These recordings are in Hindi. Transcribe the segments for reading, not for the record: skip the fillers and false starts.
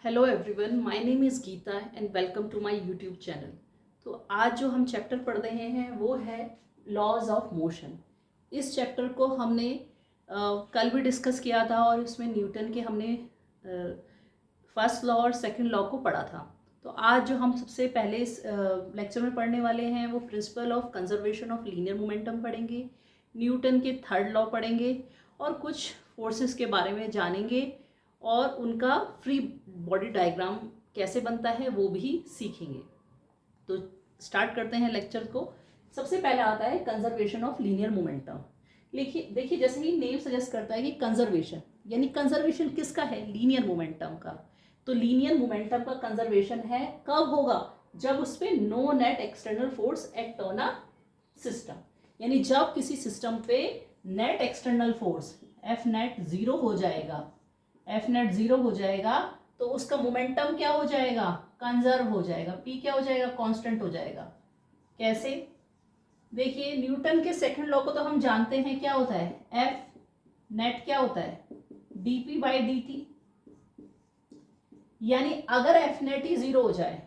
Hello everyone, my name is Geeta and welcome to my YouTube channel. तो आज जो हम चैप्टर पढ़ रहे हैं वो है लॉज ऑफ मोशन। इस चैप्टर को हमने कल भी डिस्कस किया था और इसमें न्यूटन के हमने फर्स्ट लॉ और सेकंड लॉ को पढ़ा था। तो आज जो हम सबसे पहले इस लेक्चर में पढ़ने वाले हैं वो principle of conservation of linear momentum पढ़ेंगे, न्यूटन के थर्ड लॉ पढ़ेंगे और कुछ फोर्सेस के बारे में जानेंगे और उनका फ्री बॉडी डायग्राम कैसे बनता है वो भी सीखेंगे। तो स्टार्ट करते हैं लेक्चर को। सबसे पहले आता है कंजर्वेशन ऑफ लीनियर मोमेंटम। देखिए देखिए जैसे ही नेम सजेस्ट करता है कि कंजर्वेशन, यानी कंजर्वेशन किसका है? लीनियर मोमेंटम का। तो लीनियर मोमेंटम का कंजर्वेशन है कब होगा? जब उस पर no net external force act on a system, यानी जब किसी सिस्टम पे net external force F net zero हो जाएगा, एफ नेट जीरो हो जाएगा तो उसका मोमेंटम क्या हो जाएगा? कंजर्व हो जाएगा। पी क्या हो जाएगा? कांस्टेंट हो जाएगा। कैसे? देखिए न्यूटन के सेकंड लॉ को तो हम जानते हैं, क्या होता है? एफ नेट क्या होता है? DP by D T. यानी अगर एफ नेट ही जीरो हो जाए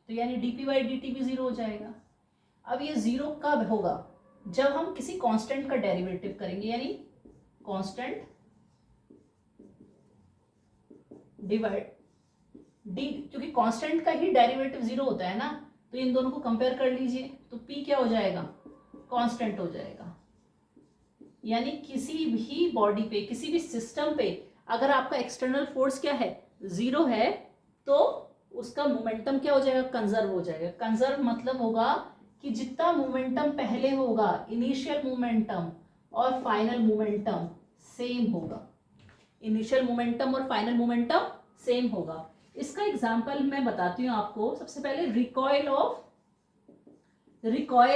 तो यानी डीपी बाई डी टी भी जीरो हो जाएगा। अब ये जीरो कब होगा? जब हम किसी कांस्टेंट का डेरिवेटिव करेंगे, यानी कांस्टेंट डिवाइड डी, क्योंकि कांस्टेंट का ही डेरिवेटिव जीरो होता है ना, तो इन दोनों को कंपेयर कर लीजिए तो पी क्या हो जाएगा? कांस्टेंट हो जाएगा। यानी किसी भी बॉडी पे, किसी भी सिस्टम पे अगर आपका एक्सटर्नल फोर्स क्या है? जीरो है, तो उसका मोमेंटम क्या हो जाएगा? कंजर्व हो जाएगा। कंजर्व मतलब होगा कि जितना मोमेंटम पहले होगा, इनिशियल मोमेंटम और फाइनल मोमेंटम सेम होगा। इनिशियल मोमेंटम और फाइनल मोमेंटम सेम होगा। इसका एग्जांपल मैं बताती हूँ आपको। सबसे पहले रिकॉयल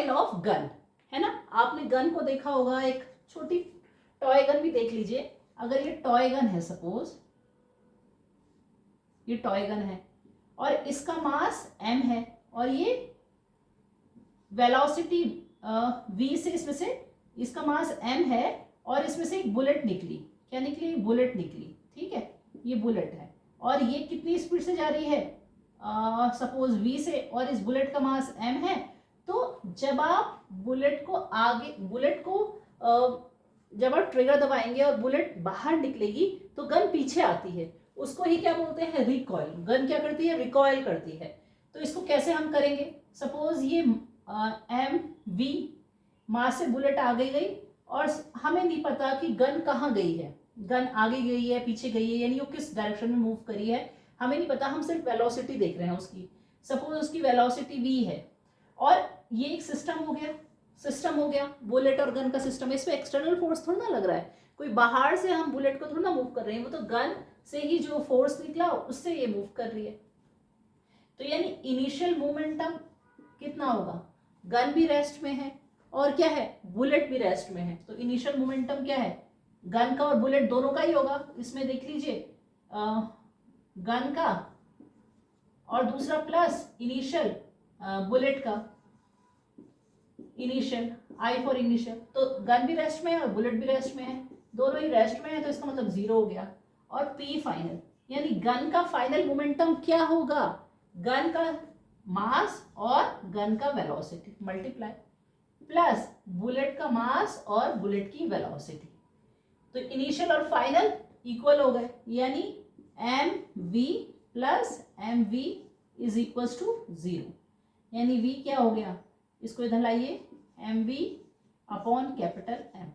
ऑफ गन, है ना? आपने गन को देखा होगा, एक छोटी टॉय गन भी देख लीजिए। अगर ये टॉय गन है, सपोज ये टॉय गन है और इसका मास m है और ये वेलोसिटी v से, इसमें से इसका मास m है और इसमें से एक बुलेट निकली। क्या निकली? बुलेट निकली। ठीक है, ये बुलेट है और ये कितनी स्पीड से जा रही है? सपोज v से, और इस बुलेट का मास m है। तो जब आप बुलेट को जब आप ट्रिगर दबाएंगे और बुलेट बाहर निकलेगी तो गन पीछे आती है। उसको ही क्या बोलते हैं? रिकॉयल। गन क्या करती है? रिकॉयल करती है। तो इसको कैसे हम करेंगे? सपोज ये एम वी मास से बुलेट आगे गई और हमें नहीं पता कि गन कहाँ गई है, गन आगे गई है, पीछे गई है, यानी वो किस डायरेक्शन में मूव करी है हमें नहीं पता। हम सिर्फ वेलोसिटी देख रहे हैं उसकी। सपोज उसकी वेलोसिटी v है और ये एक सिस्टम हो गया बुलेट और गन का सिस्टम। इसमें एक्सटर्नल फोर्स थोड़ा ना लग रहा है, कोई बाहर से हम बुलेट को थोड़ा ना मूव कर रहे हैं, वो तो गन से ही जो फोर्स निकला उससे ये मूव कर रही है। तो यानी इनिशियल मोमेंटम कितना होगा? गन भी रेस्ट में है और क्या है? बुलेट भी रेस्ट में है। तो इनिशियल मोमेंटम क्या है? गन का और बुलेट दोनों का ही होगा। इसमें देख लीजिए गन का और दूसरा प्लस इनिशियल बुलेट का, इनिशियल आई फॉर इनिशियल। तो गन भी रेस्ट में है और बुलेट भी रेस्ट में है, दोनों ही रेस्ट में है, तो इसका मतलब जीरो हो गया। और पी फाइनल, यानी गन का फाइनल मोमेंटम क्या होगा? गन का मास और गन का वेलोसिटी मल्टीप्लाई प्लस बुलेट का मास और बुलेट की वेलोसिटी। तो इनिशियल और फाइनल इक्वल हो गए, यानी M V plus M V is equal to zero. यानी v क्या हो गया? इसको इधर लाइए, M V upon capital M.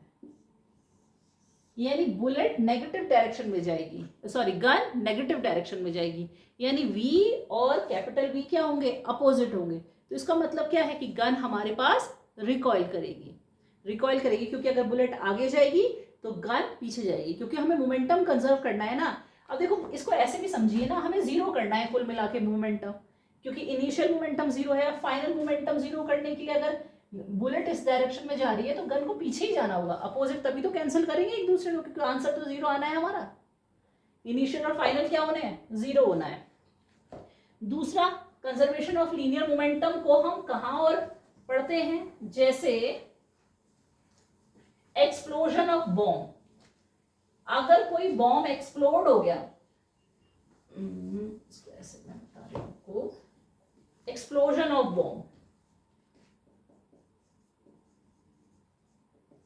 यानी बुलेट नेगेटिव डायरेक्शन में जाएगी, सॉरी गन नेगेटिव डायरेक्शन में जाएगी, यानी v और कैपिटल V क्या होंगे? अपोजिट होंगे। तो इसका मतलब क्या है कि गन हमारे पास रिकॉइल करेगी क्योंकि अगर बुलेट आगे जाएगी तो गन पीछे जाएगी, क्योंकि हमें मोमेंटम कंजर्व करना है ना। अब देखो इसको ऐसे भी समझिए ना, हमें जीरो करना है कुल मिला के मोमेंटम, क्योंकि इनिशियल मोमेंटम जीरो है। फाइनल मोमेंटम जीरो करने के लिए अगर बुलेट इस डायरेक्शन में जा रही है तो गन को पीछे ही जाना होगा, अपोजिट, तभी तो कैंसिल करेंगे एक दूसरे को, क्योंकि आंसर तो जीरो आना है हमारा। इनिशियल और फाइनल क्या होने हैं? जीरो होना है। दूसरा, कंजर्वेशन ऑफ लीनियर मोमेंटम को हम कहां और पढ़ते हैं? जैसे एक्सप्लोजन ऑफ बॉम्ब। अगर कोई बॉम्ब एक्सप्लोड हो गया इसको ऐसे मैं बता रही हूँ आपको, explosion of bomb,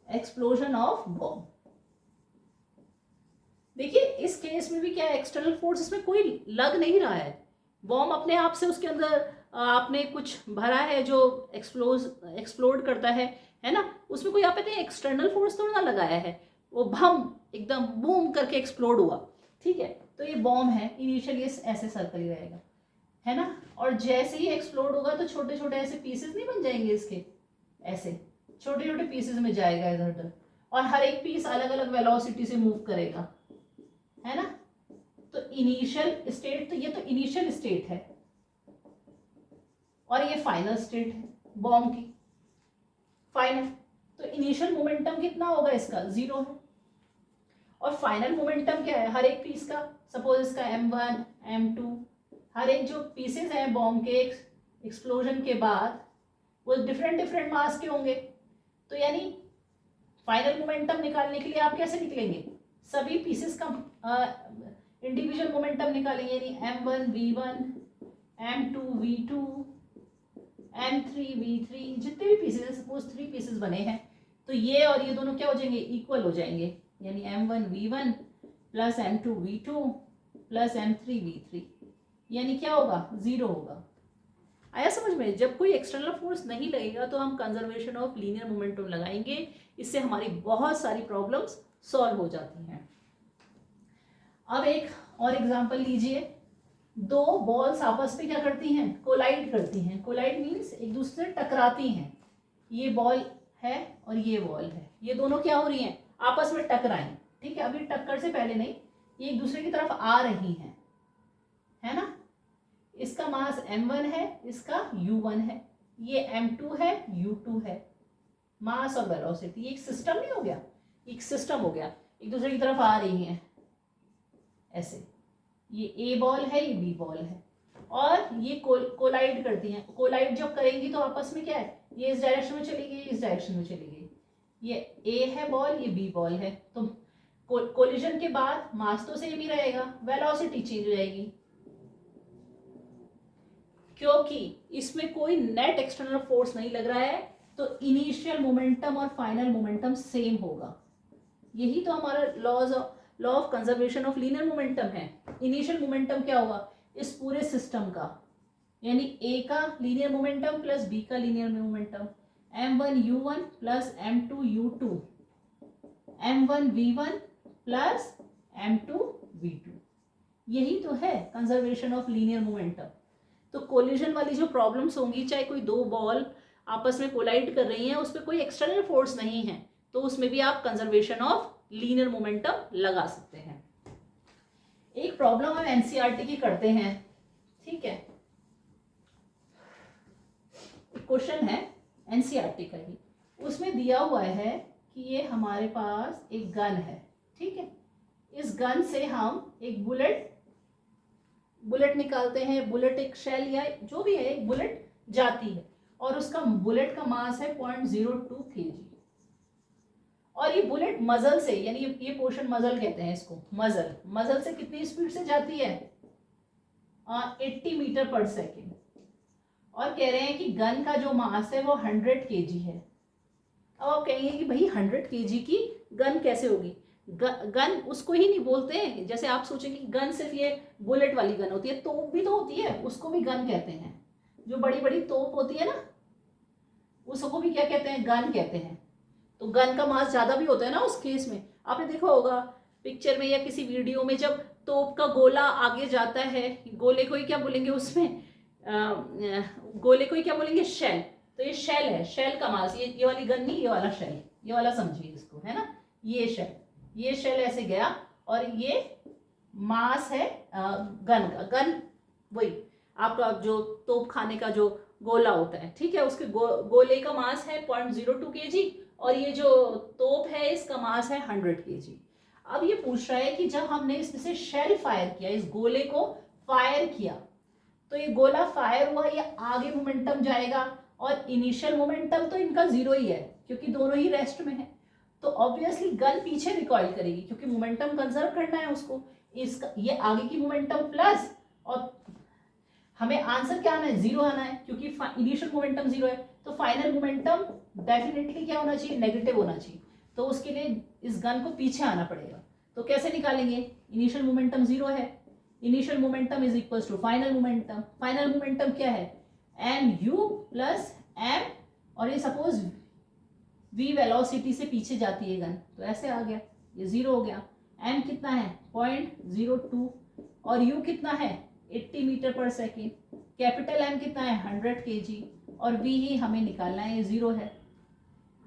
explosion of bomb. देखिए इस केस में भी क्या है, एक्सटर्नल फोर्स इसमें कोई लग नहीं रहा है, बॉम्ब अपने आप से उसके अंदर आपने कुछ भरा है जो एक्सप्लोड करता है ना, उसमें कोई आप एक्सटर्नल फोर्स थोड़ा ना लगाया है, वो भम एकदम बूम करके एक्सप्लोड हुआ, ठीक है। तो ये बॉम्ब है, इनिशियली ऐसे सर्कल ही रहेगा, है ना, और जैसे ही एक्सप्लोड होगा तो छोटे छोटे ऐसे पीसेस नहीं बन जाएंगे इसके, ऐसे छोटे छोटे पीसेस में जाएगा इधर उधर, और हर एक पीस अलग अलग वेलोसिटी से मूव करेगा, है ना। तो इनिशियल स्टेट, तो ये तो इनिशियल स्टेट है और ये फाइनल स्टेट है बॉम्ब की, फाइनल। तो इनिशियल मोमेंटम कितना होगा इसका, 0 है, और फाइनल मोमेंटम क्या है हर एक पीस का, सपोज इसका m1 m2, हर एक जो पीसेस हैं बॉम्ब के एक्सप्लोजन के बाद वो डिफरेंट डिफरेंट मास के होंगे। तो यानी फाइनल मोमेंटम निकालने के लिए आप कैसे निकलेंगे, सभी पीसेस का इंडिविजुअल मोमेंटम निकालेंगे, यानी m1 v1 m2 v2 m3 v3, जितने भी पीसेस, सपोज 3 पीसेस बने हैं तो ये और ये दोनों क्या हो जाएंगे, इक्वल हो जाएंगे, यानी m1 v1 plus m2 v2 plus m3 v3, यानी क्या होगा, 0 होगा। आया समझ में। जब कोई एक्सटर्नल फोर्स नहीं लगेगा तो हम कंजर्वेशन ऑफ लीनियर मोमेंटम लगाएंगे, इससे हमारी बहुत सारी प्रॉब्लम्स सॉल्व हो जाती हैं। अब एक और एग्जांपल लीजिए, दो बॉल्स आपस में क्या करती हैं, कोलाइड करती हैं। कोलाइड मीन्स एक दूसरे से टकराती हैं, ये बॉल है और ये बॉल है, ये दोनों क्या हो रही हैं, आपस में टकराएं, ठीक है। अभी टक्कर से पहले नहीं, ये एक दूसरे की तरफ आ रही हैं, है ना। इसका मास m1 है, इसका u1 है, ये m2 है, u2 है, मास और वेलोसिटी, ये एक सिस्टम नहीं हो गया, एक सिस्टम हो गया, एक दूसरे की तरफ आ रही हैं ऐसे, ये a बॉल है, ये b बॉल है, और ये कोलाइड करती हैं। कोलाइड जब करेंगी तो आपस में क्या है, ये इस डायरेक्शन में चली गई, इस डायरेक्शन में चली गई, ये a है बॉल, ये b बॉल है, तो कोलिजन के बाद मास तो सेम ही रहेगा, वेलोसिटी चेंज हो जाएगी, क्योंकि इसमें कोई नेट एक्सटर्नल फोर्स नहीं लग रहा है, तो इनिशियल मोमेंटम और फाइनल मोमेंटम सेम होगा। यही तो हमारा law of conservation of linear momentum है। इनिशियल मोमेंटम क्या होगा इस पूरे सिस्टम का, यानी ए का लीनियर मोमेंटम प्लस बी का linear momentum, m1 u1 plus m2 u2, m1 v1 plus m2 v2, यही तो है कंजर्वेशन ऑफ लीनियर मोमेंटम। तो कोलिजन वाली जो प्रॉब्लम्स होंगी, चाहे कोई दो बॉल आपस में कोलाइड कर रही हैं, उस पर कोई एक्सटर्नल फोर्स नहीं है, तो उसमें भी आप कंजर्वेशन ऑफ लीनियर मोमेंटम लगा सकते हैं। एक प्रॉब्लम हम एनसीईआरटी की करते हैं, ठीक है, क्वेश्चन है एनसीईआरटी का ही, उसमें दिया हुआ है कि ये हमारे पास एक गन है, ठीक है, इस गन से हम एक बुलेट निकालते हैं, बुलेट एक शेल या जो भी है एक बुलेट जाती है, और उसका बुलेट का मास है 0.02 kg, और ये बुलेट मजल से, यानी ये पोर्शन मजल कहते हैं इसको, मजल से कितनी स्पीड से जाती है 80 मीटर पर सेकेंड, और कह रहे हैं कि गन का जो मास है वो 100 kg है। अब आप कहेंगे कि भाई 100 kg की गन कैसे होगी, गन उसको ही नहीं बोलते हैं, जैसे आप सोचेंगे गन सिर्फ ये बुलेट वाली गन होती है, तोप भी तो होती है, उसको भी गन कहते हैं, जो बड़ी बड़ी तोप होती है ना उसको भी क्या कहते हैं, गन कहते हैं। तो गन का मास ज्यादा भी होता है ना उस केस में, आपने देखा होगा पिक्चर में या किसी वीडियो में, जब तोप का गोला आगे जाता है, गोले को ही क्या बोलेंगे उसमें, गोले को ही क्या बोलेंगे, शेल, तो ये शेल है, शेल का मास, ये वाली गन नहीं, ये वाला शेल, ये वाला समझिए इसको, है ना, ये शेल ऐसे गया, और ये मास है गन का, गन वही आपका जो तोप खाने का जो गोला होता है, ठीक है, उसके गोले का मास है 0.02 kg, और ये जो तोप है इसका मास है 100 kg। अब ये पूछ रहा है कि जब हमने इसमें से शेल फायर किया, इस गोले को फायर किया, तो ये गोला फायर हुआ, ये आगे मोमेंटम जाएगा, और इनिशियल मोमेंटम तो इनका 0 ही है क्योंकि दोनों ही रेस्ट में है, तो ऑब्वियसली गन पीछे रिकॉइल करेगी क्योंकि मोमेंटम कंजर्व करना है उसको, इसका ये आगे की मोमेंटम प्लस, और हमें आंसर क्या आना है, 0 आना है, क्योंकि इनिशियल मोमेंटम 0 है, तो फाइनल मोमेंटम डेफिनेटली क्या होना चाहिए, नेगेटिव होना चाहिए। तो उसके लिए इस गन को पीछे आना पड़ेगा। तो कैसे निकालेंगे, इनिशियल मोमेंटम 0 है, initial momentum is equal to final momentum. Final momentum क्या है, एम यू प्लस एम, और ये सपोज v वेलोसिटी से पीछे जाती है गन, तो ऐसे आ गया, ये 0 हो गया। m कितना है 0.02, और u कितना है 80 मीटर पर सेकेंड, कैपिटल M कितना है 100 kg, और v ही हमें निकालना है, ये 0 है।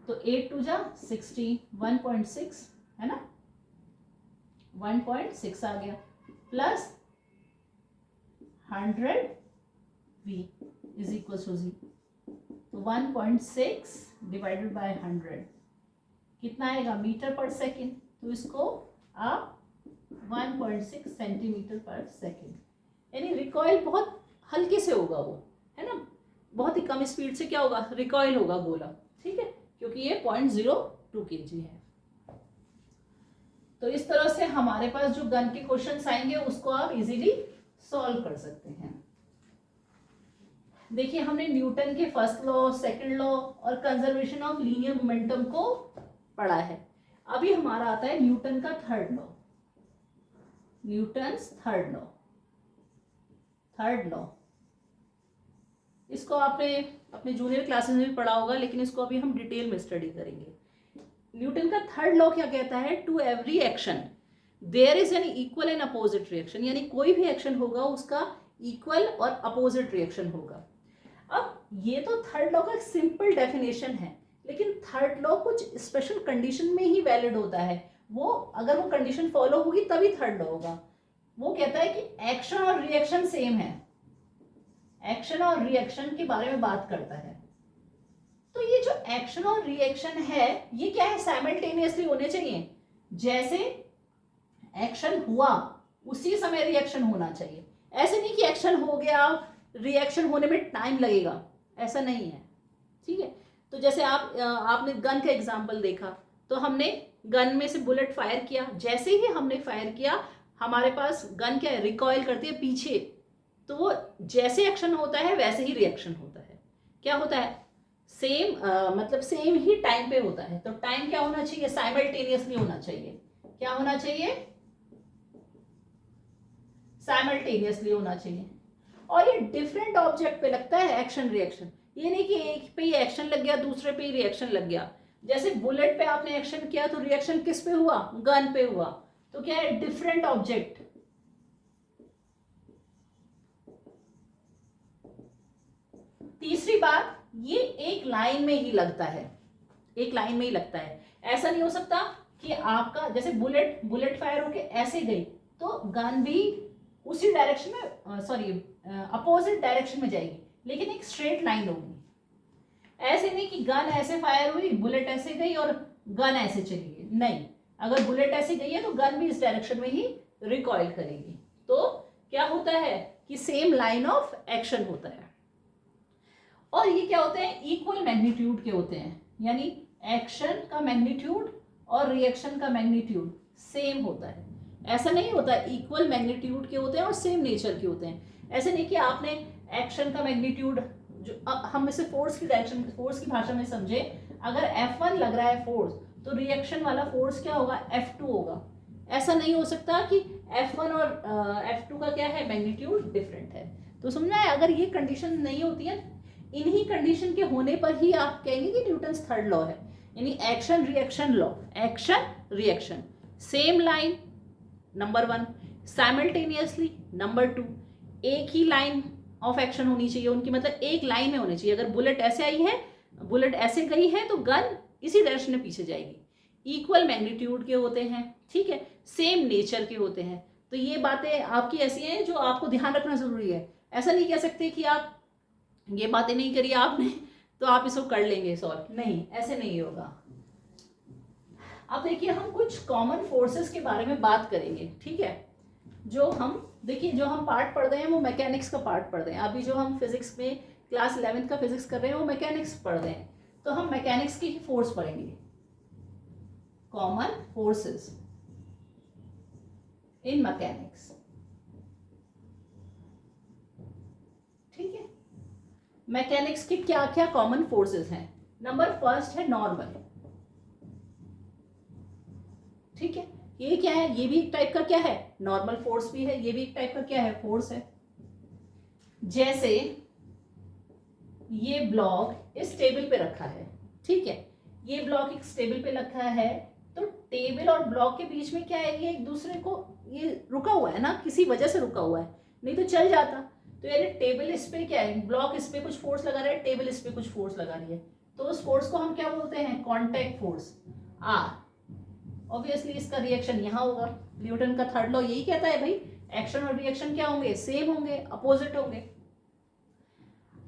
तो 8 टू जा 16, 1.6 है ना, 1.6 आ गया, plus 100 v is equal to 0। तो 1.6 डिवाइडेड बाय 100 कितना आएगा, मीटर पर सेकेंड। तो इसको आप 1.6 सेंटीमीटर पर सेकेंड, यानी रिकॉइल बहुत हल्के से होगा वो, है ना, बहुत ही कम स्पीड से क्या होगा, रिकॉइल होगा गोला, ठीक है, क्योंकि ये 0.02 kg है। तो इस तरह से हमारे पास जो गन के क्वेश्चंस आएंगे उसको आप इजीली सॉल्व कर सकते हैं। देखिए हमने न्यूटन के फर्स्ट लॉ, सेकंड लॉ और कंजर्वेशन ऑफ लीनियर मोमेंटम को पढ़ा है। अभी हमारा आता है न्यूटन का third law, Newton's third law. इसको आपने अपने जूनियर क्लासेस में भी पढ़ा होगा, लेकिन इसको अभी हम डिटेल में स्टडी करेंगे। न्यूटन का थर्ड लॉ क्या कहता है, to every action there is an equal and opposite reaction, यानी कोई भी एक्शन होगा उसका इक्वल और अपोजिट रिएक्शन होगा। अब ये तो थर्ड लॉ का सिंपल डेफिनेशन है, लेकिन थर्ड लॉ कुछ स्पेशल कंडीशन में ही वैलिड होता है। वो अगर वो कंडीशन फॉलो होगी तभी थर्ड लॉ होगा। वो कहता है कि एक्शन और रिएक्शन सेम है, एक्शन और रिएक्शन के बारे में बात करता है। तो ये जो एक्शन और रिएक्शन है ये क्या है, साइमल्टेनियसली होने चाहिए। जैसे एक्शन हुआ उसी समय रिएक्शन होना चाहिए। ऐसे नहीं कि एक्शन हो गया रिएक्शन होने में टाइम लगेगा, ऐसा नहीं है, ठीक है। तो जैसे आपने गन का एग्जांपल देखा, तो हमने गन में से बुलेट फायर किया, जैसे ही हमने फायर किया हमारे पास गन क्या है, रिकॉइल करती है पीछे। तो वो जैसे एक्शन होता है वैसे ही रिएक्शन होता है। क्या होता है, सेम मतलब सेम ही टाइम पे होता है। तो टाइम क्या होना चाहिए, साइमल्टेनियसली होना चाहिए। क्या होना चाहिए, साइमल्टेनियसली होना चाहिए। और ये डिफरेंट ऑब्जेक्ट पे लगता है एक्शन रिएक्शन, ये नहीं कि एक पे ही एक्शन लग गया दूसरे पे ही रिएक्शन लग गया। जैसे बुलेट पे आपने एक्शन किया तो रिएक्शन किस पे हुआ, गन पे हुआ। तो क्या है, डिफरेंट ऑब्जेक्ट। तीसरी बात, ये एक लाइन में ही लगता है, एक लाइन में ही लगता है। ऐसा नहीं हो सकता कि आपका जैसे बुलेट फायर होके ऐसे गई तो गन भी उसी डायरेक्शन में, सॉरी अपोजिट डायरेक्शन में जाएगी, लेकिन एक स्ट्रेट लाइन होगी। ऐसे नहीं कि गन ऐसे फायर हुई, बुलेट ऐसे गई और गन ऐसे चली गई, नहीं। अगर बुलेट ऐसे गई है तो गन भी इस डायरेक्शन में ही रिकॉइल करेगी। तो क्या होता है कि सेम लाइन ऑफ एक्शन होता है। और ये क्या होते हैं, इक्वल मैग्नीट्यूड के होते हैं, यानी एक्शन का मैग्नीट्यूड और रिएक्शन का मैग्नीट्यूड सेम होता है। ऐसा नहीं होता, इक्वल मैग्नीट्यूड के होते हैं और सेम नेचर के होते हैं। ऐसे नहीं कि आपने एक्शन का मैग्नीट्यूड, जो हम इसे फोर्स की डायरेक्शन, फोर्स की भाषा में समझे, अगर F1 लग रहा है फोर्स तो रिएक्शन वाला फोर्स क्या होगा, F2 होगा। ऐसा नहीं हो सकता कि F1 और F2 का क्या है, मैग्नीट्यूड डिफरेंट है। तो समझना है, अगर ये कंडीशन नहीं होती है, इन्हीं कंडीशन के होने पर ही आप कहेंगे कि न्यूटन्स थर्ड लॉ है, यानी action reaction law. Action reaction same line, number 1, simultaneously, number 2, एक ही लाइन ऑफ एक्शन होनी चाहिए उनकी, मतलब एक लाइन में होनी चाहिए। अगर बुलेट ऐसे आई है, बुलेट ऐसे गई है तो गन इसी डायरेक्शन में पीछे जाएगी। इक्वल मैग्नीट्यूड के होते हैं, ठीक है, सेम नेचर के होते हैं। तो ये बातें आपकी ऐसी हैं जो आपको ध्यान रखना जरूरी है। ऐसा नहीं कह सकते कि आप ये बातें नहीं करी आपने तो आप इसको कर लेंगे सॉल्व, नहीं, ऐसे नहीं होगा। अब देखिए हम कुछ कॉमन फोर्सेस के बारे में बात करेंगे, ठीक है। जो हम देखिए, जो हम पार्ट पढ़ रहे हैं वो मैकेनिक्स का पार्ट पढ़ रहे हैं। अभी जो हम फिजिक्स में क्लास 11th का फिजिक्स कर रहे हैं वो मैकेनिक्स पढ़ रहे हैं, तो हम मैकेनिक्स की ही फोर्स पढ़ेंगे, कॉमन फोर्सेस। इन मैकेनिक्स। ठीक है, मैकेनिक्स के क्या क्या कॉमन फोर्सेस हैं? नंबर फर्स्ट है नॉर्मल। ठीक है, ये क्या है? ये भी एक टाइप का क्या है? नॉर्मल फोर्स भी है, ये भी एक टाइप का क्या है? फोर्स है। जैसे ये ब्लॉक इस टेबल पे रखा है, ठीक है, ये ब्लॉक एक टेबल पे रखा है, तो टेबल और ब्लॉक के बीच में क्या है? ये एक दूसरे को, ये रुका हुआ है ना, किसी वजह से रुका हुआ है, नहीं तो चल जाता। तो यानी टेबल इस पे क्या है? ब्लॉक इस पे कुछ फोर्स लगा रहा है, टेबल इस पे कुछ फोर्स लगा रही है, तो उस फोर्स को हम क्या बोलते हैं? Contact force, R. ऑब्वियसली इसका रिएक्शन यहाँ होगा। न्यूटन का थर्ड लॉ यही कहता है भाई, एक्शन और रिएक्शन क्या होंगे? सेम होंगे, अपोजिट होंगे।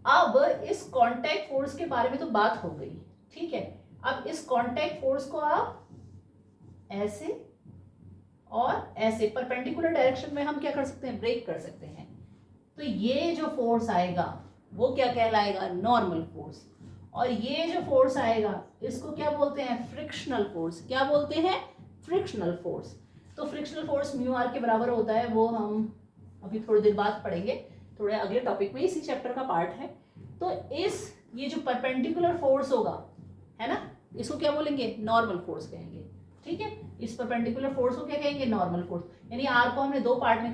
अब इस कांटेक्ट फोर्स के बारे में तो बात हो गई, ठीक है। अब इस कांटेक्ट फोर्स को आप ऐसे और ऐसे परपेंडिकुलर डायरेक्शन में हम क्या कर सकते हैं? ब्रेक कर सकते हैं। तो ये जो फोर्स आएगा वो क्या कहलाएगा? Normal force. और ये जो फोर्स आएगा इसको क्या बोलते हैं? Frictional force. क्या बोलते हैं? Frictional force. तो फ्रिक्शनल फोर्स म्यू आर के बराबर होता है, वो हम अभी थोड़ी देर बाद पढ़ेंगे, थोड़े अगले टॉपिक में, इसी चैप्टर का पार्ट है। तो ये जो परपेंडिकुलर फोर्स होगा, है ना, इसको क्या बोलेंगे? नॉर्मल फोर्स कहेंगे। ठीक है, इस परपेंडिकुलर फोर्स को क्या कहेंगे? Normal force. यानी आर को हमने दो पार्ट में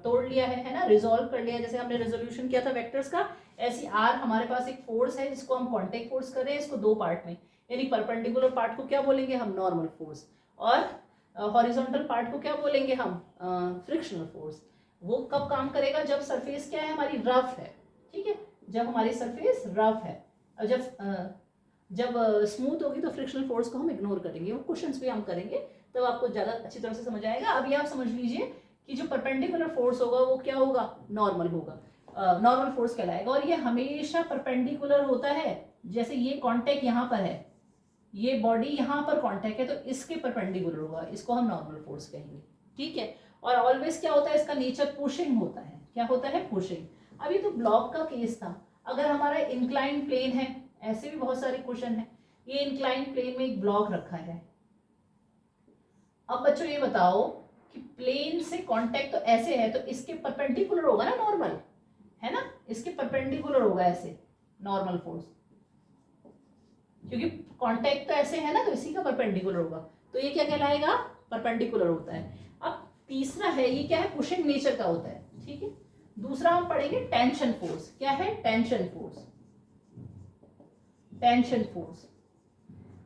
तोड़ लिया है ना, रिजॉल्व कर लिया। जैसे हमने रेजोल्यूशन किया था वेक्टर्स का, ऐसी आर हमारे पास एक फोर्स है जिसको हम कांटेक्ट फोर्स कर रहे हैं, इसको दो पार्ट में। यानी परपेंडिकुलर पार्ट को क्या बोलेंगे हम? Normal force. और हॉरिजॉन्टल पार्ट को क्या बोलेंगे हम? Frictional force. वो कब काम करेगा? जब सरफेस क्या है? हमारी रफ है। ठीक है, जब हमारी सरफेस रफ है। और जब स्मूथ होगी तो फ्रिक्शनल फोर्स को हम इग्नोर करेंगे। वो क्वेश्चंस भी हम करेंगे, तब आपको ज़्यादा अच्छी तरह से समझ आएगा। अभी आप समझ लीजिए कि जो परपेंडिकुलर फोर्स होगा वो क्या होगा? नॉर्मल होगा, नॉर्मल फोर्स कहलाएगा। और ये हमेशा परपेंडिकुलर होता है। जैसे ये कांटेक्ट यहाँ पर है, ये बॉडी यहाँ पर कांटेक्ट है, तो इसके परपेंडिकुलर होगा, इसको हम नॉर्मल फोर्स कहेंगे। ठीक है, और ऑलवेज क्या होता है? इसका नेचर पुशिंग होता है। क्या होता है? पुशिंग। अभी तो ब्लॉक का केस था। अगर हमारा इंक्लाइन प्लेन है, ऐसे भी बहुत सारे क्वेश्चन है, ये इंक्लाइन प्लेन में एक ब्लॉक रखा है। अब बच्चों ये बताओ कि प्लेन से कांटेक्ट तो ऐसे है, तो इसके परपेंडिकुलर होगा ना नॉर्मल, है ना, इसके परपेंडिकुलर होगा ऐसे नॉर्मल फोर्स, क्योंकि कांटेक्ट तो ऐसे है ना, तो इसी का परपेंडिकुलर होगा। तो ये क्या कहलाएगा? परपेंडिकुलर होता है। अब तीसरा है, ये क्या है? पुशिंग नेचर का होता है। ठीक है, दूसरा हम पढ़ेंगे टेंशन फोर्स। क्या है? Tension force. टेंशन फोर्स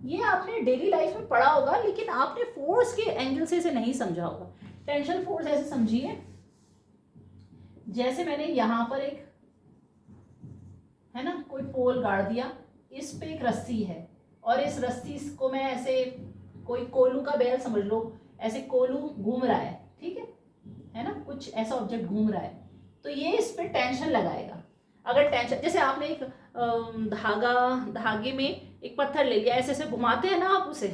ये आपने डेली लाइफ में पढ़ा होगा, लेकिन आपने फोर्स के एंगल से इसे नहीं समझा होगा। टेंशन फोर्स ऐसे समझिए, जैसे मैंने यहां पर एक, है ना, कोई पोल गाड़ दिया, इस पे एक रस्सी है, और इस रस्सी को मैं ऐसे, कोई कोलू का बैल समझ लो, ऐसे कोलू घूम रहा है, ठीक है ना, कुछ ऐसा ऑब्जेक्ट घूम रहा है, तो ये इस पे टेंशन लगाएगा। अगर टेंशन, जैसे आपने एक धागे में एक पत्थर ले लिया, ऐसे ऐसे घुमाते हैं ना आप उसे,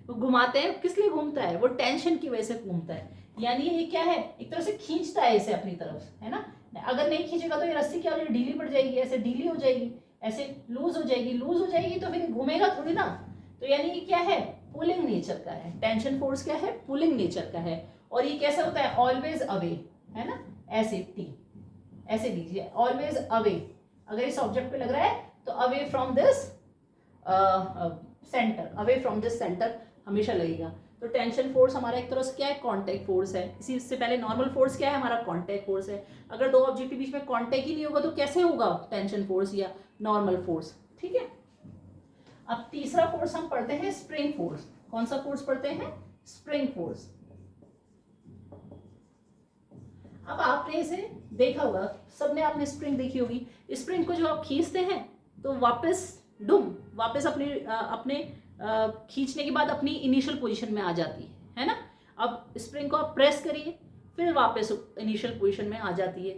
वो घुमाते हैं, किस लिए घूमता है? वो टेंशन की वजह से घूमता है। यानी ये क्या है? एक तरह से खींचता है इसे अपनी तरफ, है ना। अगर नहीं खींचेगा तो ये रस्सी क्या हो जाएगी? ढीली पड़ जाएगी, ऐसे ढीली हो जाएगी, ऐसे लूज हो जाएगी, लूज हो जाएगी तो फिर घूमेगा थोड़ी ना। तो यानी ये क्या है? पुलिंग नेचर का है। टेंशन फोर्स क्या है? पुलिंग नेचर का है। और ये कैसे होता है? ऑलवेज अवे, है ना, ऐसे टी, ऐसे लीजिए, ऑलवेज अवे। अगर इस ऑब्जेक्ट पे लग रहा है तो away from this centre, away from this centre हमेशा लगेगा। तो टेंशन फोर्स हमारा एक तरह से क्या है? कांटेक्ट फोर्स है। इसी से पहले नॉर्मल फोर्स क्या है? हमारा कांटेक्ट फोर्स है। अगर दो ऑब्जेक्ट के बीच में कांटेक्ट ही नहीं होगा तो कैसे होगा टेंशन फोर्स या नॉर्मल फोर्स? ठीक है, अब तीसरा फोर्स हम पढ़ते हैं स्प्रिंग फोर्स। कौन सा फोर्स पढ़ते हैं? Spring force. अब आपने इसे देखा होगा, सबने आपने स्प्रिंग देखी होगी। स्प्रिंग को जो आप खींचते हैं तो वापस वापस अपने खींचने के बाद अपनी इनिशियल पोजीशन में आ जाती है ना। अब स्प्रिंग को आप प्रेस करिए, फिर वापस इनिशियल पोजीशन में आ जाती है।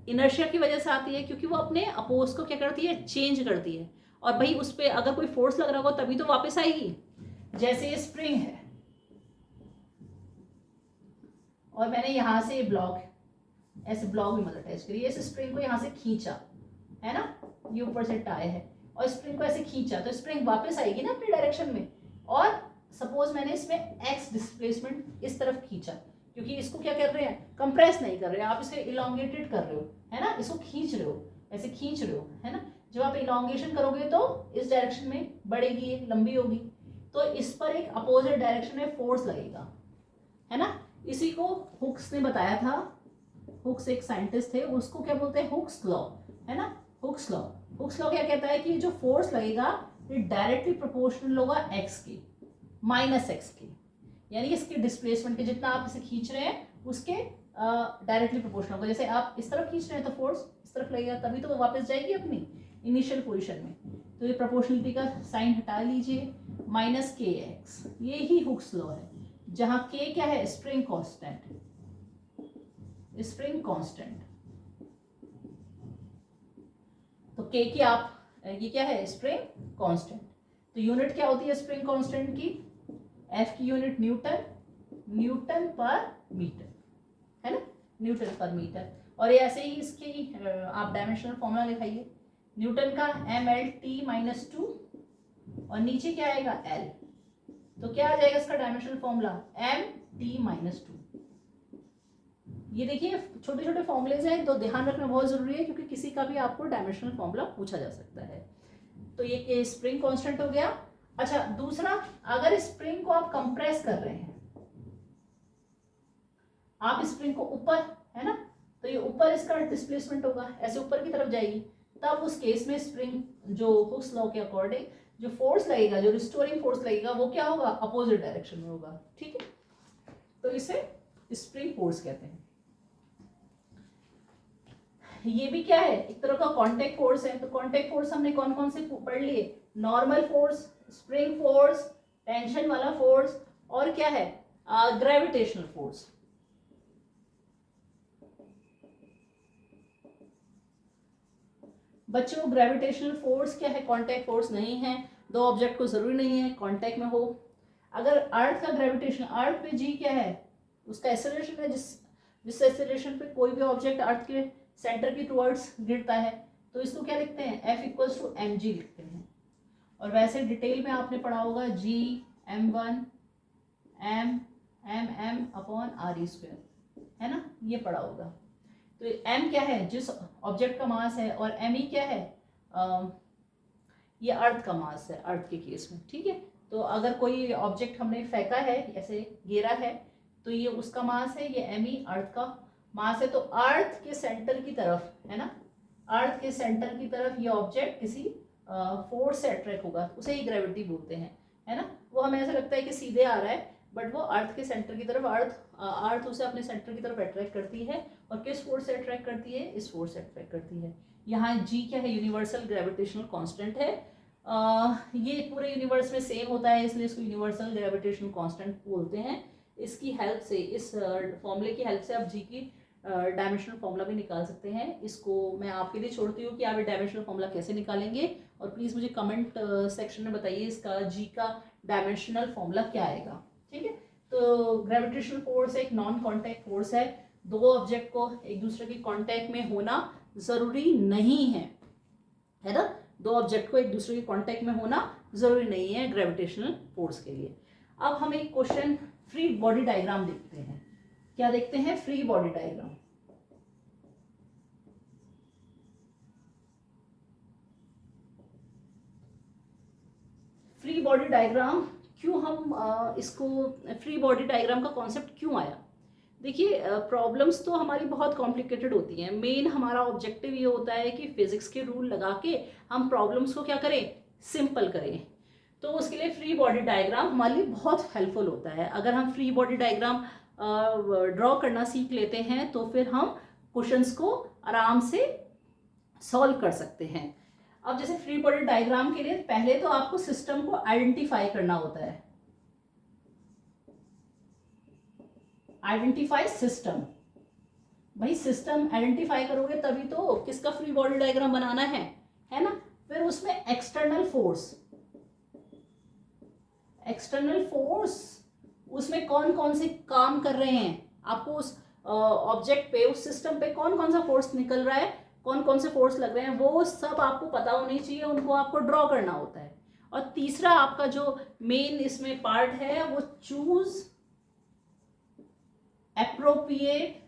इनर्शिया की वजह से आती है, क्योंकि वो अपने अपोज को क्या करती है? चेंज करती है। और भाई उस पर अगर कोई फोर्स लग रहा होगा तभी तो वापस आएगी। जैसे ये स्प्रिंग है और मैंने यहां से ब्लॉक, ऐसे ब्लॉक में मतलब अटैच करिए, इस स्प्रिंग को यहाँ से खींचा, है ना, ये ऊपर से टाई है, और स्प्रिंग को ऐसे खींचा तो स्प्रिंग वापस आएगी ना अपनी डायरेक्शन में, और सपोज मैंने इसमें एक्स डिस्प्लेसमेंट इस तरफ खींचा, क्योंकि इसको क्या कर रहे हैं, कंप्रेस नहीं कर रहे हैं आप, इसे इलोंगेटेड कर रहे हो, है ना, इसको खींच रहे हो, ऐसे खींच रहे हो, है ना। जब आप इलोंगेशन करोगे तो इस डायरेक्शन में बढ़ेगी, ये लंबी होगी, तो इस पर एक अपोजिट डायरेक्शन में फोर्स लगेगा, है ना। इसी को हुक्स ने बताया था, हुक्स एक साइंटिस्ट थे, उसको क्या बोलते हैं, हुक्स लॉ, है ना, हुक्स लॉ। हुक्स लॉ क्या कहता है कि जो फोर्स लगेगा ये डायरेक्टली प्रोपोर्शनल होगा एक्स की माइनस एक्स की, यानी इसके डिस्प्लेसमेंट के, जितना आप इसे खींच रहे हैं उसके डायरेक्टली प्रोपोर्शनल होगा। जैसे आप इस तरफ खींच रहे हैं तो फोर्स इस तरफ लगेगा, तभी तो वो वापस जाएगी अपनी इनिशियल पोजीशन में। तो ये प्रोपोर्शनलिटी का साइन हटा लीजिए, माइनस के एक्स, ये ही हुक्स लॉ है, जहां के क्या है, स्प्रिंग कांस्टेंट, स्प्रिंग कांस्टेंट। तो के की आप, ये क्या है, स्प्रिंग कांस्टेंट। तो यूनिट क्या होती है स्प्रिंग कांस्टेंट की, एफ की यूनिट न्यूटन, न्यूटन पर मीटर, है ना, न्यूटन पर मीटर। और ये ऐसे ही इसकी आप डायमेंशनल फॉर्मूला लिखाइए, न्यूटन का mL/T-2 और नीचे क्या आएगा L, तो क्या आ जाएगा इसका डायमेंशनल फॉर्मूला mT-2। ये देखिए छोटे छोटे फॉर्मुलेज हैं, तो ध्यान रखना बहुत जरूरी है, क्योंकि किसी का भी आपको डायमेंशनल फॉर्मूला पूछा जा सकता है। तो ये स्प्रिंग कांस्टेंट हो गया। अच्छा दूसरा, अगर स्प्रिंग को आप कंप्रेस कर रहे हैं, आप स्प्रिंग को ऊपर, है ना, तो ये ऊपर इसका डिस्प्लेसमेंट होगा, ऐसे ऊपर की तरफ जाएगी, तब उस केस में स्प्रिंग जो हुक्स लॉ के अकॉर्डिंग जो फोर्स लगेगा, जो रिस्टोरिंग फोर्स लगेगा, वो क्या होगा, अपोजिट डायरेक्शन में होगा, ठीक है। तो इसे स्प्रिंग फोर्स कहते हैं। ये भी क्या है, एक तरह का कांटेक्ट फोर्स है। तो कांटेक्ट फोर्स हमने कौन कौन से पढ़ लिए, normal force, spring force, tension वाला फोर्स, और क्या है, ग्रेविटेशनल फोर्स। बच्चों ग्रेविटेशनल फोर्स क्या है, कांटेक्ट फोर्स नहीं है। दो ऑब्जेक्ट को जरूरी नहीं है कांटेक्ट में हो। अगर अर्थ का ग्रेविटेशन, अर्थ पे जी क्या है, उसका एक्सेलरेशन है, जिस एक्सेलरेशन पे कोई भी ऑब्जेक्ट अर्थ के सेंटर की टुवर्ड्स गिरता है, तो इसको क्या लिखते हैं, F=mg लिखते हैं। और वैसे डिटेल में आपने पढ़ा होगा G(m1) m(m)/r², है ना, ये पढ़ा होगा। तो m क्या है, जिस ऑब्जेक्ट का मास है, और me क्या है, ये अर्थ का मास है, अर्थ के केस में, ठीक है। तो अगर कोई ऑब्जेक्ट हमने फेंका है, ऐसे घेरा है, तो ये उसका मास है, ये me अर्थ का मास है। तो अर्थ के सेंटर की तरफ, है ना, अर्थ के सेंटर की तरफ ये ऑब्जेक्ट किसी फोर्स से अट्रैक्ट होगा, उसे ही ग्रेविटी बोलते हैं, है ना। वो हमें ऐसा लगता है कि सीधे आ रहा है, बट वो अर्थ के सेंटर की तरफ, अर्थ उसे अपने सेंटर की तरफ अट्रैक्ट करती है। और किस फोर्स से अट्रैक्ट करती है, इस फोर्स से अट्रैक्ट करती है। यहाँ जी क्या है, यूनिवर्सल ग्रेविटेशनल कांस्टेंट है। ये पूरे यूनिवर्स में सेम होता है, इसलिए इसको यूनिवर्सल ग्रेविटेशनल कांस्टेंट बोलते हैं। इसकी हेल्प से, इस फॉर्मूले की हेल्प से आप जी की डायमेंशनल फॉर्मूला भी निकाल सकते हैं। इसको मैं आपके लिए छोड़ती हूँ कि आप ये डायमेंशनल फॉर्मूला कैसे निकालेंगे, और प्लीज़ मुझे कमेंट सेक्शन में बताइए इसका जी का डायमेंशनल फॉर्मूला क्या आएगा, ठीक है। तो ग्रेविटेशनल फोर्स एक नॉन कॉन्टैक्ट फोर्स है। दो ऑब्जेक्ट को एक दूसरे के कॉन्टैक्ट में होना जरूरी नहीं है ना, दो ऑब्जेक्ट को एक दूसरे के कॉन्टैक्ट में होना जरूरी नहीं है ग्रेविटेशनल फोर्स के लिए। अब हम एक क्वेश्चन फ्री बॉडी डायग्राम देखते हैं। क्या देखते हैं, free body diagram. Free body diagram क्यों, हम इसको फ्री बॉडी डायग्राम का कॉन्सेप्ट क्यों आया। देखिए प्रॉब्लम्स तो हमारी बहुत कॉम्प्लिकेटेड होती हैं। मेन हमारा ऑब्जेक्टिव ये होता है कि फिजिक्स के रूल लगा के हम प्रॉब्लम्स को क्या करें, सिंपल करें। तो उसके लिए फ्री बॉडी डायग्राम हमारे लिए बहुत हेल्पफुल होता है। अगर हम फ्री बॉडी डायग्राम ड्रॉ करना सीख लेते हैं तो फिर हम क्वेश्चंस को आराम से सॉल्व कर सकते हैं। अब जैसे फ्री बॉडी डायग्राम के लिए पहले तो आपको सिस्टम को आइडेंटिफाई करना होता है। आइडेंटिफाई सिस्टम, भाई सिस्टम आइडेंटिफाई करोगे तभी तो किसका फ्री बॉडी डायग्राम बनाना है ना। फिर उसमें एक्सटर्नल फोर्स, एक्सटर्नल फोर्स उसमें कौन कौन से काम कर रहे हैं, आपको उस ऑब्जेक्ट पे, उस सिस्टम पे कौन कौन सा फोर्स निकल रहा है, कौन कौन से फोर्स लग रहे हैं, वो सब आपको पता होनी चाहिए, उनको आपको ड्रॉ करना होता है। और तीसरा आपका जो मेन इसमें पार्ट है वो choose appropriate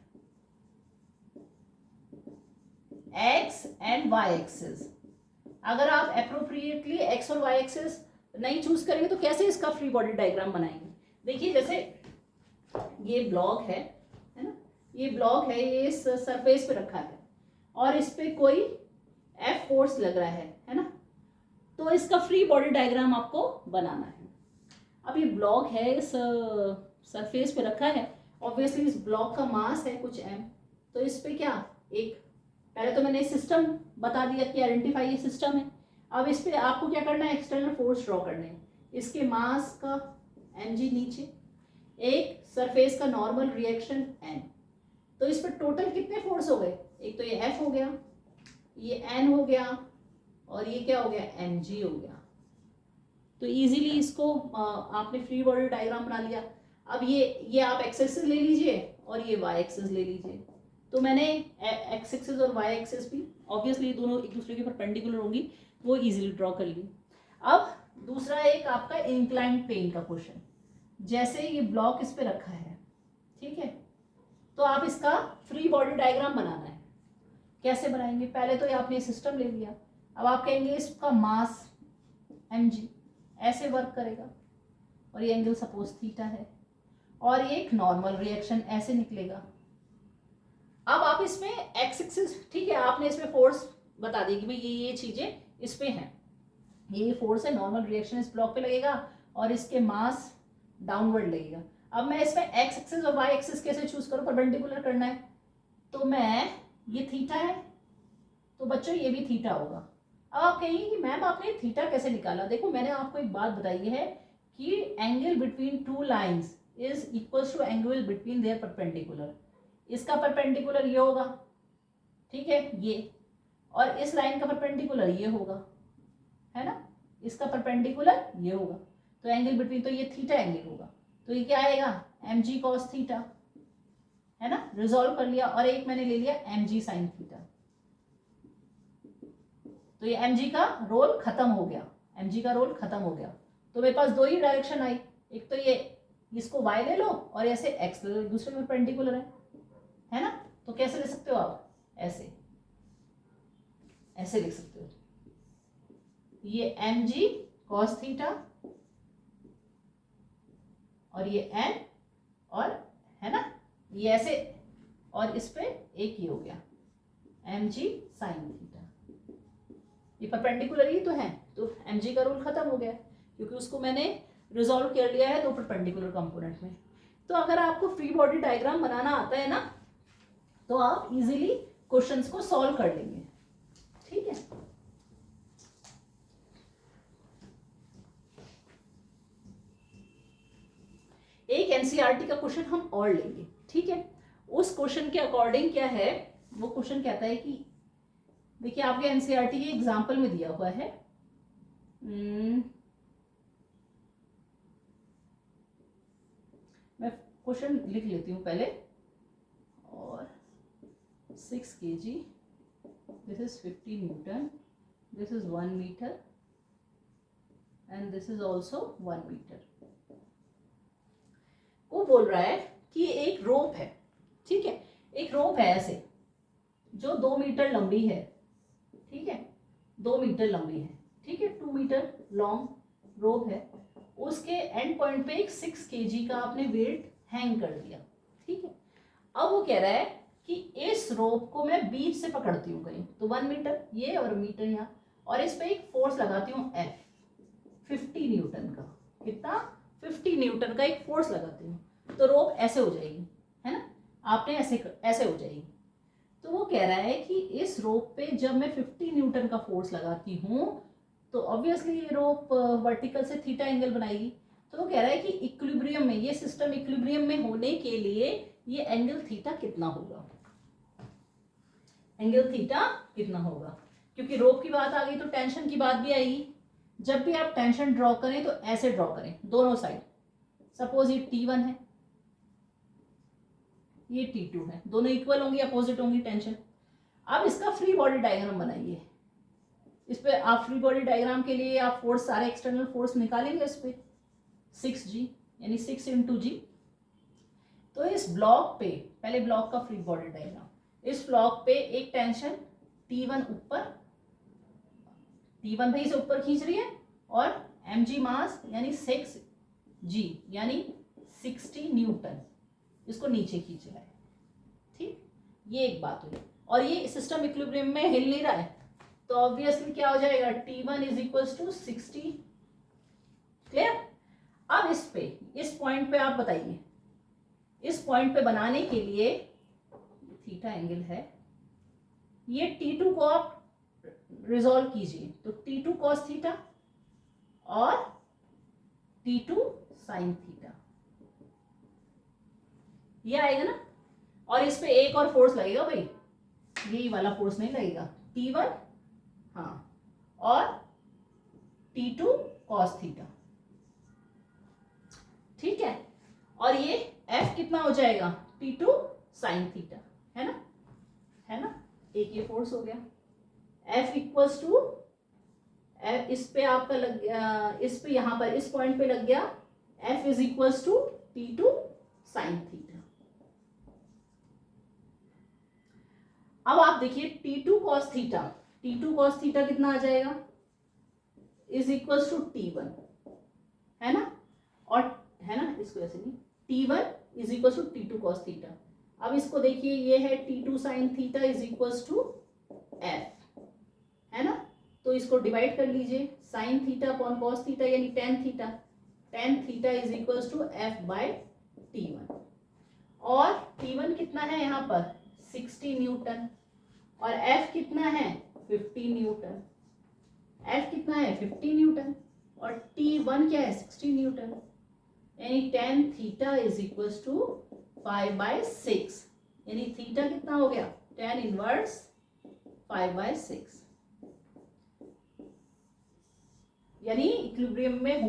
X and Y axis. अगर आप एप्रोप्रिएटली एक्स और वाई एक्सिस नहीं चूज करेंगे तो कैसे इसका फ्री बॉडी डायग्राम बनाएंगे। देखिए जैसे ये ब्लॉक है ना, ये ब्लॉक है, ये इस सरफेस पे रखा है और इस पे कोई एफ फोर्स लग रहा है ना, तो इसका फ्री बॉडी डायग्राम आपको बनाना है। अब ये ब्लॉक है, इस सरफेस पे रखा है, ऑब्वियसली इस ब्लॉक का मास है कुछ m, तो इस पे क्या एक, पहले तो मैंने सिस्टम बता दिया कि आइडेंटिफाई ये सिस्टम है। अब इस पे आपको क्या करना है, एक्सटर्नल फोर्स ड्रॉ करने हैं। इसके मास का mg नीचे, एक सरफेस का नॉर्मल रिएक्शन n, तो इस पर टोटल कितने फोर्स हो गए, एक तो ये F हो गया, ये N हो गया और ये क्या हो गया mg हो गया। तो इजीली इसको आपने फ्री बॉडी डायग्राम बना लिया। अब ये आप एक्स एक्सिस ले लीजिए और ये वाई एक्सिस ले लीजिए। तो मैंने एक्स एक्सिस और वाई एक्सिस भी ऑब्वियसली दोनों एक दूसरे के परपेंडिकुलर होंगी, वो इजीली ड्रॉ कर ली। अब दूसरा एक आपका इंक्लाइंड प्लेन का क्वेश्चन, जैसे ये ब्लॉक इस पे रखा है, ठीक है, तो आप इसका फ्री बॉडी डायग्राम बनाना है। कैसे बनाएंगे, पहले तो ये आपने सिस्टम ले लिया, अब आप कहेंगे इसका मास mg ऐसे वर्क करेगा और ये एंगल सपोज थीटा है और ये एक नॉर्मल रिएक्शन ऐसे निकलेगा। अब आप इसमें एक्स एक्सिस, ठीक है, आपने इसमें फोर्स बता दी कि भाई ये चीजें इस पे हैं, ये फोर्स है, नॉर्मल रिएक्शन इस ब्लॉक पे लगेगा और इसके मास डाउनवर्ड लगेगा। अब मैं इसमें एक्स एक्सिस और वाई एक्सिस कैसे चूज करूं, परपेंडिकुलर करना है, तो मैं ये थीटा है तो बच्चों ये भी थीटा होगा। अब आप कहेंगे कि मैम आपने थीटा कैसे निकाला, देखो मैंने आपको एक बात बताई है कि angle between two lines is equals to angle between their perpendicular. इसका परपेंडिकुलर ये होगा, ठीक है, ये, और इस लाइन का परपेंडिकुलर ये होगा, है ना, इसका परपेंडिकुलर ये होगा, तो एंगल बिटवीन, तो ये थीटा एंगल होगा, तो ये क्या आएगा mg cos थीटा, है ना, रिजॉल्व कर लिया। और एक मैंने ले लिया mg sin थीटा, तो ये mg का रोल खत्म हो गया, mg का रोल खत्म हो गया। तो मेरे पास दो ही डायरेक्शन आई, एक तो ये इसको y ले लो और ऐसे x ले लो, दूसरे में परपेंडिकुलर है ना, तो कैसे ले सकते हो आप, ऐसे ऐसे लिख सकते हो, ये mg cos थीटा और ये n और, है ना, ये ऐसे, और इस पे एक ये हो गया mg sin थीटा, ये परपेंडिकुलर ही तो है, तो mg का रूल खत्म हो गया क्योंकि उसको मैंने रिजॉल्व कर लिया है दो परपेंडिकुलर कंपोनेंट में। तो अगर आपको फ्री बॉडी डायग्राम बनाना आता है ना, तो आप इजीली क्वेश्चंस को सॉल्व कर लेंगे, ठीक है। एक एनसीईआरटी का क्वेश्चन हम और लेंगे, ठीक है। उस क्वेश्चन के अकॉर्डिंग क्या है, वो क्वेश्चन कहता है कि देखिए आपके एनसीईआरटी के एग्जाम्पल में दिया हुआ है, मैं क्वेश्चन लिख लेती हूँ पहले, और 6 kg, this is 50 newton, this is 1 metre and this is also 1 metre. वो बोल रहा है कि एक रोप है, ठीक है, एक रोप है ऐसे जो 2 मीटर लंबी है, ठीक है, 2 मीटर लंबी है, ठीक है, 2 मीटर लॉन्ग रोप है, उसके एंड पॉइंट पे एक 6 kg का आपने वेट हैंग कर दिया, ठीक है। अब वो कह रहा है कि इस रोप को मैं बीच से पकड़ती हूँ कहीं, तो 1 मीटर ये और मीटर यहाँ, और इस पे एक फोर्स लगाती हूँ F 50 न्यूटन का, कितना 50 न्यूटन का एक फोर्स लगाती हूँ, तो रोप ऐसे हो जाएगी, है ना, आपने ऐसे हो जाएगी। तो वो कह रहा है कि इस रोप पे जब मैं 50 न्यूटन का फोर्स लगाती हूँ तो ऑब्वियसली ये रोप वर्टिकल से थीटा एंगल बनाएगी। तो वो कह रहा है कि इक्विलिब्रियम में, ये सिस्टम इक्विलिब्रियम में होने के लिए ये एंगल थीटा कितना होगा, एंगल थीटा कितना होगा, क्योंकि रोप की बात आ गई तो टेंशन की बात भी आएगी। जब भी आप टेंशन ड्रॉ करें तो ऐसे ड्रॉ करें दोनों साइड, सपोज ये T1 है, ये T2 है, दोनों इक्वल होंगी, अपोजिट होंगी टेंशन। अब इसका फ्री बॉडी डायग्राम बनाइए, इस पे आप फ्री बॉडी डायग्राम के लिए आप फोर्स, सारे एक्सटर्नल फोर्स निकालेंगे इस पे 6G यानी 6 × G। तो इस ब्लॉक पे, पहले ब्लॉक का फ्री बॉडी डायग्राम, इस ब्लॉक पे एक टेंशन T1 ऊपर, T1 भाई से ऊपर खींच रही है, और mg मास यानी 6G यानी 60 न्यूटन इसको नीचे खींच रहा है। ठीक, ये एक बात हुई। और ये सिस्टम इक्विलिब्रियम में हिल नहीं रहा है, तो ऑब्वियसली क्या हो जाएगा, T1 = 60। क्लियर। अब इस पे, इस पॉइंट पे आप बताइए, इस पॉइंट पे बनाने के लिए थीटा एंगल है, ये T2 को आप रिजॉल्व कीजिए, तो T2 cos थीटा और T2 sin थीटा, ये आएगा ना। और इस पे एक और फोर्स लगेगा भाई, यही वाला फोर्स नहीं लगेगा, T1 हाँ और T2 cos थीटा। ठीक है, और ये F कितना हो जाएगा, T2 sin थीटा, है ना, है ना। एक ये फोर्स हो गया, F = इस पे आपका लग गया, इस पे यहाँ पर इस पॉइंट पे लग गया, F = T2 sin थीटा। अब आप देखिए T2 cos theta, T2 cos theta कितना आ जाएगा, = T1, है ना, और है ना, इसको ऐसे नहीं, T1 = T2 cos थीटा। अब इसको देखिए, ये है T2 sin थीटा = F, है ना, तो इसको डिवाइड कर लीजिए, sin theta upon cos theta यानी tan theta, tan theta = F/T1, और T1 कितना है यहाँ पर 60 न्यूटन, और F कितना है 50 न्यूटन, F कितना है 50 न्यूटन, और T1 क्या है 60 न्यूटन, यानी tan थीटा = 5/6, यानी थीटा कितना हो गया, tan इनवर्स 5/6, यानी इक्विलिब्रियम में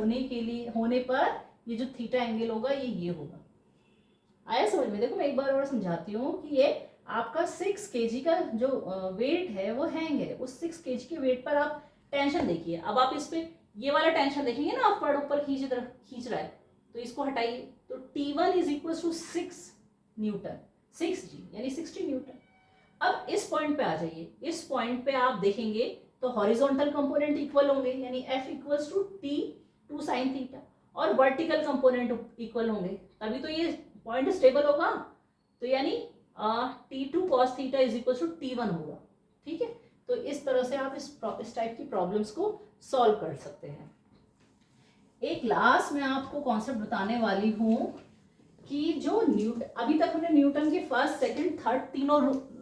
होने पर ये जो थीटा एंगल होगा ये होगा। आया समझ में। देखो मैं एक बार और समझाती हूँ कि ये आपका 6 kg का जो वेट है वो हैंग है, उस 6 kg के वेट पर आप टेंशन देखिए। अब आप इस पे ये वाला टेंशन देखेंगे ना, अपवर्ड ऊपर खींच रहा है, तो इसको हटाइए, तो T1 = 6 न्यूटन, 6G यानी 60 न्यूटन। अब इस पॉइंट पे आ जाइए, इस पॉइंट पे आप देखेंगे तो हॉरिजॉन्टल कंपोनेंट इक्वल होंगे, यानी F = T2 sin थीटा, और वर्टिकल कंपोनेंट इक्वल होंगे, तभी तो ये पॉइंट स्टेबल होगा, तो यानी T2 cos थीटा = T1 होगा। ठीक है, तो इस तरह से आप इस टाइप की प्रॉब्लम्स को सॉल्व कर सकते हैं। एक लास्ट मैं आपको कॉन्सेप्ट बताने वाली हूँ कि जो अभी तक हमने न्यूटन के फर्स्ट सेकंड थर्ड तीनों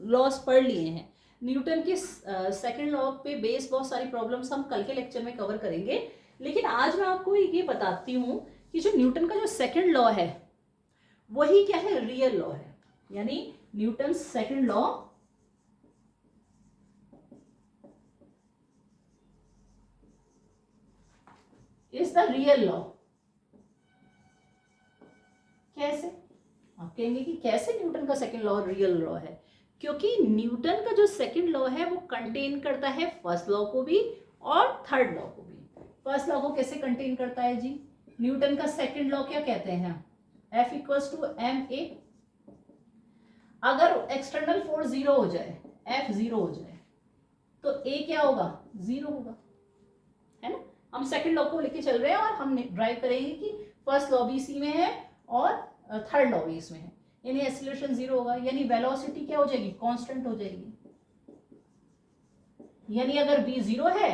लॉस पढ़ लिए हैं। न्यूटन के सेकंड लॉ पे बेस बहुत सारी प्रॉब्लम्स हम कल के लेक्चर में कवर करेंगे, लेकिन आज मैं आपको ये बताती हूँ कि जो न्यूटन का जो सेकंड लॉ है वही क्या है, रियल लॉ है, यानी Newton second law is the real law. कैसे? आप कहेंगे कि कैसे न्यूटन का सेकंड लॉ रियल लॉ है? क्योंकि न्यूटन का जो सेकंड लॉ है वो कंटेन करता है फर्स्ट लॉ को भी और थर्ड लॉ को भी। फर्स्ट लॉ को कैसे कंटेन करता है जी? न्यूटन का सेकंड लॉ क्या कहते हैं, F = ma। अगर एक्सटर्नल फोर्स 0 हो जाए, F 0 हो जाए, तो A क्या होगा, 0 होगा, है ना। हम सेकंड लॉ को लेके चल रहे हैं और हम ड्राइव करेंगे कि फर्स्ट लॉ भी इसी में है और थर्ड लॉ भी इसमें है, यानी एक्सीलरेशन 0 होगा, यानी वेलोसिटी क्या हो जाएगी, कांस्टेंट हो जाएगी, यानी अगर v 0 है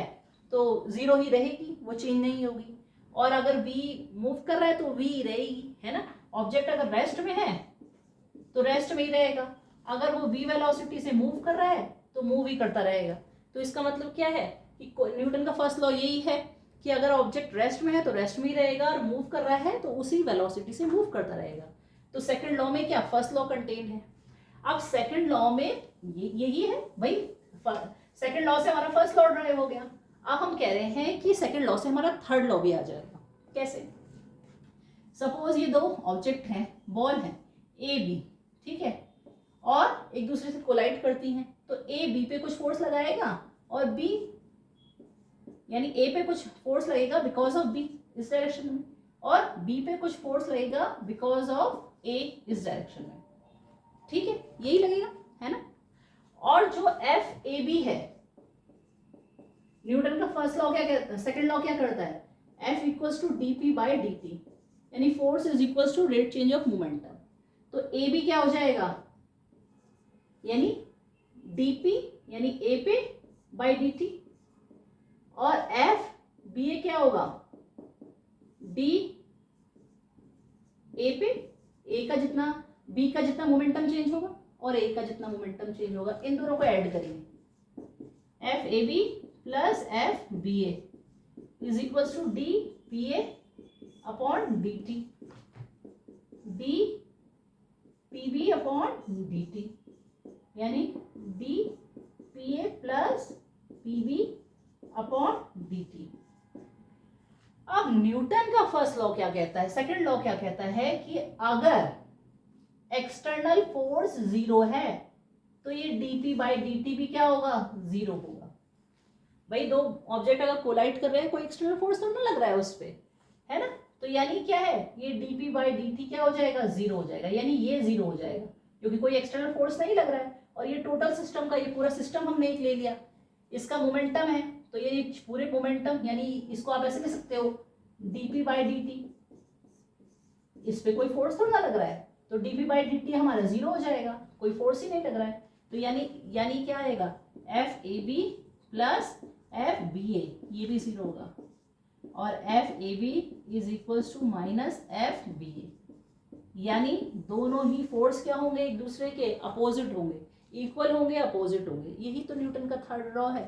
तो 0 ही रहेगी, वो चेंज नहीं होगी, और अगर v मूव कर रहा है तो v ही रहेगी, है ना। ऑब्जेक्ट अगर रेस्ट में है तो रेस्ट में ही रहेगा, अगर वो v वेलोसिटी से मूव कर रहा है तो मूव ही करता रहेगा। तो इसका मतलब क्या है कि न्यूटन का फर्स्ट लॉ यही है कि अगर ऑब्जेक्ट रेस्ट में है तो रेस्ट में ही रहेगा, और मूव कर रहा है तो उसी वेलोसिटी से मूव करता रहेगा। तो सेकंड लॉ में क्या, फर्स्ट लॉ कंटेन है। अब सेकंड लॉ में यही है भाई, सेकंड लॉ से हमारा फर्स्ट लॉ ड्राइव हो गया। अब हम कह रहे हैं कि सेकंड लॉ से हमारा थर्ड लॉ भी आ जाएगा। कैसे? सपोज ये दो ऑब्जेक्ट हैं, बॉल है ए बी, ठीक है, और एक दूसरे से कोलाइड करती हैं, तो ए बी पे कुछ फोर्स लगाएगा और बी यानी ए पे कुछ फोर्स लगेगा बिकॉज ऑफ बी इस डायरेक्शन में, और बी पे कुछ फोर्स लगेगा बिकॉज ऑफ ए इस डायरेक्शन में, ठीक है, यही लगेगा, है ना। और जो एफ ए बी है, न्यूटन का फर्स्ट लॉ क्या कहता है, सेकंड लॉ क्या करता है, F equals to D P by D T, यानी force is equals to rate change of momentum. तो ए बी क्या हो जाएगा, यानी डी पी यानी ए पे बाई डी टी, और एफ बी ए क्या होगा, डी ए पे ए का जितना बी का जितना मोमेंटम चेंज होगा और ए का जितना मोमेंटम चेंज होगा, इन दोनों को ऐड करेंगे, F A B plus F B A is equals to D P A upon D T, D P B upon D T, यानी D P A plus P B upon D T. अब न्यूटन का फर्स्ट लॉ क्या कहता है, सेकंड लॉ क्या कहता है कि अगर एक्सटर्नल फोर्स जीरो है तो ये dp बाई dt भी क्या होगा, जीरो होगा। भाई दो ऑब्जेक्ट अगर कोलाइड कर रहे हैं, कोई एक्सटर्नल फोर्स तो नहीं लग रहा है उस पे, है ना, तो यानी क्या है, ये dp बाई dt क्या हो जाएगा, जीरो हो जाएगा, यानी ये जीरो हो जाएगा क्योंकि कोई एक्सटर्नल फोर्स नहीं लग रहा है। और ये टोटल सिस्टम का, ये पूरा सिस्टम हमने एक ले लिया, इसका मोमेंटम है, तो ये पूरे मोमेंटम, यानी इसको आप ऐसे कह सकते हो dp बाई dt, इस पे कोई फोर्स थोड़ा लग रहा है, तो dp बाई dt हमारा जीरो हो जाएगा, कोई फोर्स ही नहीं लग रहा है। तो यानी क्या आएगा, F A B plus F B A, ये भी जीरो होगा, और F A B is equals to minus F B A, यानी दोनों ही फोर्स क्या होंगे, एक दूसरे के अपोजिट होंगे, इक्वल होंगे, अपोजिट होंगे। यही तो न्यूटन का थर्ड लॉ है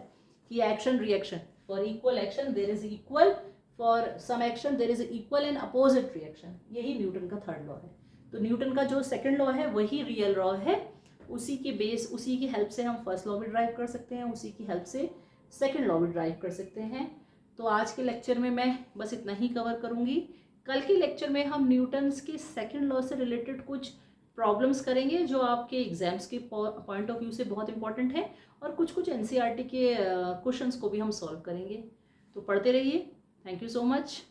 कि action reaction, for equal action there is equal, for some action there is equal and opposite reaction, यही न्यूटन का थर्ड लॉ है। तो न्यूटन का जो सेकंड लॉ है वही रियल लॉ है, उसी के बेस, उसी की हेल्प से हम फर्स्ट लॉ भी ड्राइव कर सकते हैं, उसी की हेल्प से सेकंड लॉ भी ड्राइव कर सकते हैं। तो आज के लेक्चर में मैं बस इतना ही कवर करूँगी। कल के लेक्चर में हम न्यूटन्स के सेकंड लॉ से रिलेटेड कुछ प्रॉब्लम्स करेंगे जो आपके एग्जाम्स के पॉइंट ऑफ व्यू से बहुत इंपॉर्टेंट है, और कुछ एनसीईआरटी के क्वेश्चंस को भी हम सॉल्व करेंगे। तो पढ़ते रहिए। Thank you so much.